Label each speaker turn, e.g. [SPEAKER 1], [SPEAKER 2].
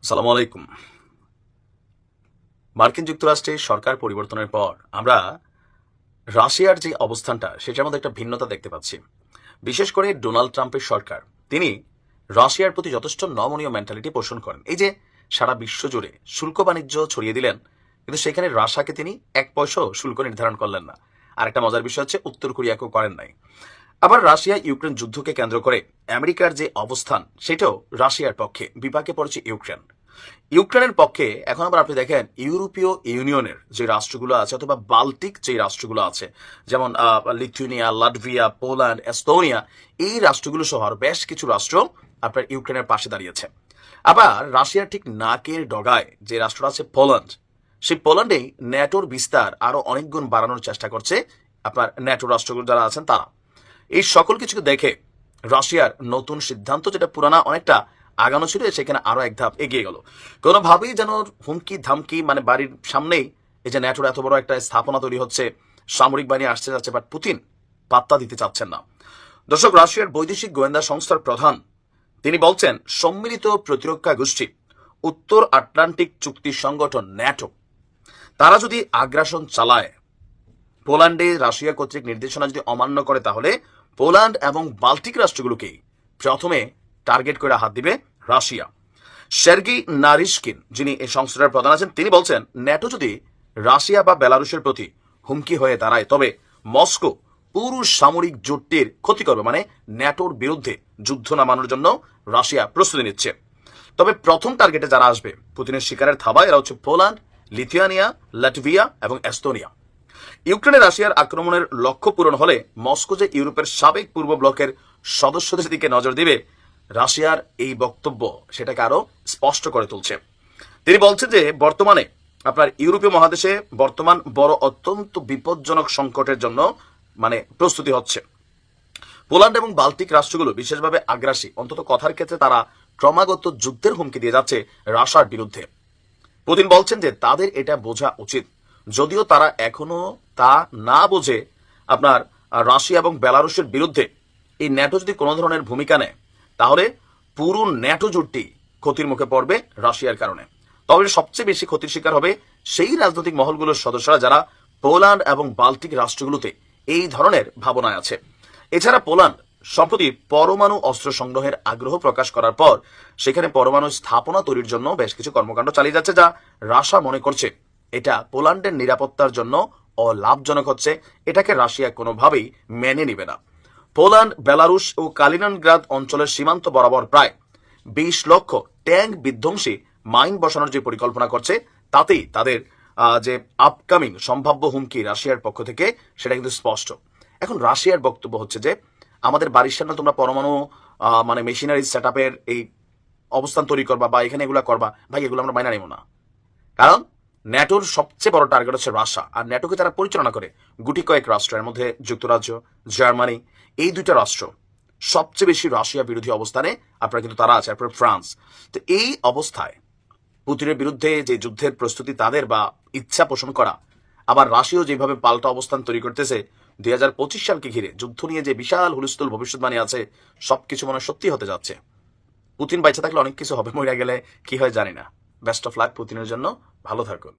[SPEAKER 1] সালামু আলাইকুম। মার্কিন যুক্তরাষ্ট্রে সরকার পরিবর্তনের পর আমরা রাশিয়ার যে অবস্থানটা সেটার মধ্যে একটা ভিন্নতা দেখতে পাচ্ছি। বিশেষ করে ডোনাল্ড ট্রাম্পের সরকার, তিনি রাশিয়ার প্রতি যথেষ্ট নমনীয় মেন্টালিটি পোষণ করেন। এই যে সারা বিশ্ব জুড়ে শুল্ক বাণিজ্য ছড়িয়ে দিলেন, কিন্তু সেখানে রাশিয়াকে তিনি এক পয়সাও শুল্ক নির্ধারণ করলেন না। আর একটা মজার বিষয় হচ্ছে, উত্তর কোরিয়াকেও করেন নাই। আবার রাশিয়া ইউক্রেন যুদ্ধকে কেন্দ্র করে আমেরিকার যে অবস্থান, সেটাও রাশিয়ার পক্ষে। বিপাকে পড়েছে ইউক্রেন। ইউক্রেনের পক্ষে এখন আবার আপনি দেখেন ইউরোপীয় ইউনিয়নের যে রাষ্ট্রগুলো আছে, অথবা বাল্টিক যে রাষ্ট্রগুলো আছে, যেমন লিথুয়ানিয়া, লাটভিয়া, পোল্যান্ড, এস্তোনিয়া, এই রাষ্ট্রগুলো সহ আরো বেশ কিছু রাষ্ট্র আপনার ইউক্রেনের পাশে দাঁড়িয়েছে। আবার রাশিয়ার ঠিক নাকের ডগায় যে রাষ্ট্র আছে পোল্যান্ড, সেই পোল্যান্ডেই ন্যাটোর বিস্তার আরো অনেক গুণ বাড়ানোর চেষ্টা করছে আপনার ন্যাটো রাষ্ট্রগুলো যারা আছেন তারা। এই সকল কিছুকে দেখে রাশিয়ার নতুন সিদ্ধান্ত, যেটা পুরানা অনেকটা আগানো ছিল, সেখানে আরো এক ধাপ এগিয়ে গেল। কোনোভাবেই যেন হুমকি ধামকি, মানে বাড়ির সামনেই এই যে ন্যাটোর এত বড় একটা স্থাপনা তৈরি হচ্ছে, সামরিক বাহিনী আসতে যাচ্ছে, বাট পুতিন পাত্তা দিতে চাচ্ছেন না। দর্শক, রাশিয়ার বৈদেশিক গোয়েন্দা সংস্থার প্রধান তিনি বলছেন, সম্মিলিত প্রতিরক্ষা গোষ্ঠী, উত্তর আটলান্টিক চুক্তি সংগঠন ন্যাটো, তারা যদি আগ্রাসন চালায়, পোল্যান্ডে রাশিয়া কর্তৃক নির্দেশনা যদি অমান্য করে, তাহলে পোল্যান্ড এবং বাল্টিক রাষ্ট্রগুলোকেই প্রথমে টার্গেট করে হাত দিবে রাশিয়া। সের্গি নারিশকিন, যিনি এই সংস্থার প্রধান আছেন, তিনি বলছেন, ন্যাটো যদি রাশিয়া বা বেলারুশের প্রতি হুমকি হয়ে দাঁড়ায়, তবে মস্কো পুরো সামরিক জোটটির ক্ষতি করবে। মানে ন্যাটোর বিরুদ্ধে যুদ্ধ নামানোর জন্য রাশিয়া প্রস্তুতি নিচ্ছে। তবে প্রথম টার্গেটে যারা আসবে পুতিনের শিকারের থাবায়, এরা হচ্ছে পোল্যান্ড, লিথুয়ানিয়া, লাটভিয়া এবং এস্তোনিয়া। ইউক্রেনে রাশিয়ার আক্রমণের লক্ষ্য পূরণ হলে মস্কো যে ইউরোপের সাবেক পূর্ব ব্লকের সদস্যদের দিকে নজর দিবে, রাশিয়ার এই বক্তব্য সেটাকে আরো স্পষ্ট করে তুলছে। তিনি বলছেন যে বর্তমানে আপনার ইউরোপীয় মহাদেশে বর্তমান বড় অত্যন্ত বিপজ্জনক সংকটের জন্য মানে প্রস্তুতি হচ্ছে। পোল্যান্ড এবং বাল্টিক রাষ্ট্রগুলো বিশেষভাবে আগ্রাসী, অন্তত কথার ক্ষেত্রে তারা ক্রমাগত যুদ্ধের হুমকি দিয়ে যাচ্ছে রাশিয়ার বিরুদ্ধে। পুতিন বলছেন যে তাদের এটা বোঝা উচিত, যদিও তারা এখনো তা না বোঝে। আপনার রাশিয়া এবং বেলারুশের বিরুদ্ধে এই ন্যাটো যদি কোনো ধরনের ভূমিকা নেয়, তাহলে পুরো ন্যাটো জোটটি ক্ষতির মুখে পড়বে রাশিয়ার কারণে। তবে সবচেয়ে বেশি ক্ষতির শিকার হবে সেই রাজনৈতিক মহলগুলোর সদস্যরা যারা পোল্যান্ড এবং বাল্টিক রাষ্ট্রগুলোতে এই ধরনের ভাবনায় আছে। এছাড়া পোল্যান্ড সম্প্রতি পরমাণু অস্ত্র সংগ্রহের আগ্রহ প্রকাশ করার পর সেখানে পরমাণু স্থাপনা তৈরির জন্য বেশ কিছু কর্মকাণ্ড চালিয়ে যাচ্ছে, যা রাশিয়া মনে করছে এটা পোল্যান্ডের নিরাপত্তার জন্য অলাভজনক হচ্ছে। এটাকে রাশিয়া কোনোভাবেই মেনে নিবে না। পোল্যান্ড, বেলারুশ ও কালিনিনগ্রাদ অঞ্চলের সীমান্ত বরাবর প্রায় 20 লক্ষ ট্যাঙ্ক বিধ্বংসী মাইন বসানোর যে পরিকল্পনা করছে, তাতেই তাদের যে আপকামিং সম্ভাব্য হুমকি রাশিয়ার পক্ষ থেকে সেটা কিন্তু স্পষ্ট। এখন রাশিয়ার বক্তব্য হচ্ছে যে আমাদের বাড়ির সামনে তোমরা পরমাণু মানে মেশিনারি সেট আপের এই অবস্থান তৈরি করবা বা এখানে এগুলা করবা, ভাই এগুলো আমরা মাইনা নেব না। কারণ ন্যাটোর সবচেয়ে বড় টার্গেট হচ্ছে রাশিয়া, আর ন্যাটোকে যারা পরিচালনা করে গুটি কয়েক রাষ্ট্র, এর মধ্যে যুক্তরাজ্য, জার্মানি, এই দুইটা রাষ্ট্র সবচেয়ে বেশি রাশিয়া বিরোধী অবস্থানে আপনারা কিন্তু তারা আছে, তারপরে ফ্রান্স। তো এই অবস্থায় পুতিনের বিরুদ্ধে যে যুদ্ধের প্রস্তুতি তাদের বা ইচ্ছা পোষণ করা, আবার রাশিয়াও যেভাবে পাল্টা অবস্থান তৈরি করতেছে 2025 সালকে ঘিরে যুদ্ধ নিয়ে যে বিশাল হুলস্থুল ভবিষ্যৎবাণী আছে, সবকিছু মনে সত্যি হতে যাচ্ছে। পুতিন বাইচে থাকলে অনেক কিছু হবে, মরে গেলে কি হয় জানি না। বেস্ট অফ লাক পুতিনের জন্য, ভালো থাকুন।